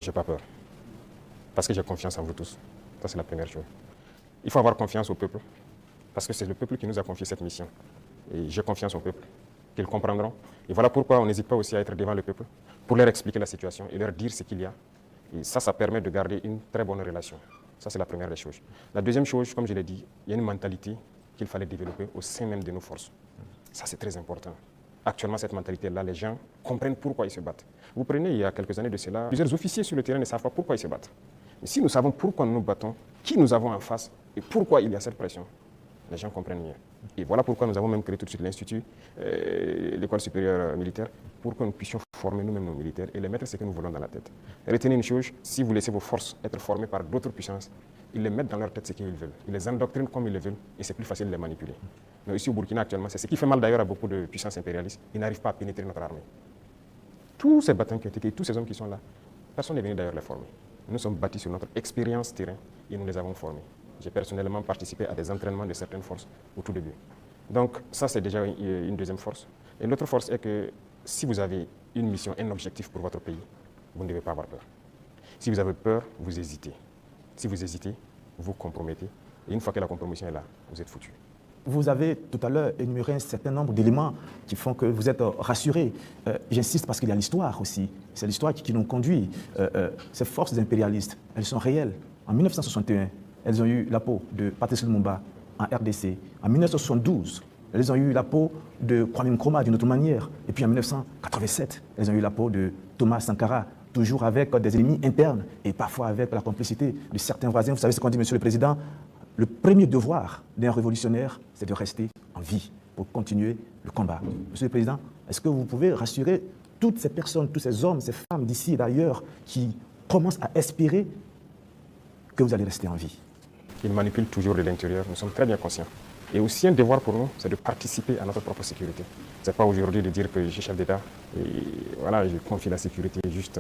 J'ai pas peur. Parce que j'ai confiance en vous tous. Ça, c'est la première chose. Il faut avoir confiance au peuple. Parce que c'est le peuple qui nous a confié cette mission. Et j'ai confiance au peuple, qu'ils comprendront. Et voilà pourquoi on n'hésite pas aussi à être devant le peuple, pour leur expliquer la situation et leur dire ce qu'il y a. Et ça permet de garder une très bonne relation. Ça, c'est la première des choses. La deuxième chose, comme je l'ai dit, il y a une mentalité qu'il fallait développer au sein même de nos forces. Ça, c'est très important. Actuellement, cette mentalité-là, les gens comprennent pourquoi ils se battent. Vous prenez, il y a quelques années de cela, plusieurs officiers sur le terrain ne savent pas pourquoi ils se battent. Mais si nous savons pourquoi nous nous battons, qui nous avons en face et pourquoi il y a cette pression, les gens comprennent mieux. Et voilà pourquoi nous avons même créé tout de suite l'Institut, l'école supérieure militaire, pour que nous puissions former nous-mêmes nos militaires et les mettre ce que nous voulons dans la tête. Retenez une chose, si vous laissez vos forces être formées par d'autres puissances, ils les mettent dans leur tête ce qu'ils veulent. Ils les endoctrinent comme ils le veulent et c'est plus facile de les manipuler. Mais ici au Burkina actuellement, c'est ce qui fait mal d'ailleurs à beaucoup de puissances impérialistes. Ils n'arrivent pas à pénétrer notre armée. Tous ces bataillons qui ont été créés, tous ces hommes qui sont là, personne n'est venu d'ailleurs les former. Nous sommes bâtis sur notre expérience terrain et nous les avons formés. J'ai personnellement participé à des entraînements de certaines forces au tout début. Donc ça, c'est déjà une deuxième force. Et l'autre force est que si vous avez une mission, un objectif pour votre pays, vous ne devez pas avoir peur. Si vous avez peur, vous hésitez. Si vous hésitez, vous compromettez. Et une fois que la compromission est là, vous êtes foutu. Vous avez tout à l'heure énuméré un certain nombre d'éléments qui font que vous êtes rassuré. J'insiste parce qu'il y a l'histoire aussi. C'est l'histoire qui nous conduit. Ces forces impérialistes, elles sont réelles. En 1961, elles ont eu la peau de Patrice Lumumba en RDC. En 1972, elles ont eu la peau de Kwame Nkrumah d'une autre manière. Et puis en 1987, elles ont eu la peau de Thomas Sankara, toujours avec des ennemis internes et parfois avec la complicité de certains voisins. Vous savez ce qu'on dit, Monsieur le Président? Le premier devoir d'un révolutionnaire, c'est de rester en vie pour continuer le combat. Monsieur le Président, est-ce que vous pouvez rassurer toutes ces personnes, tous ces hommes, ces femmes d'ici et d'ailleurs qui commencent à espérer que vous allez rester en vie? Ils manipulent toujours de l'intérieur, nous sommes très bien conscients. Et aussi un devoir pour nous, c'est de participer à notre propre sécurité. Ce n'est pas aujourd'hui de dire que je suis chef d'État et voilà, je confie la sécurité juste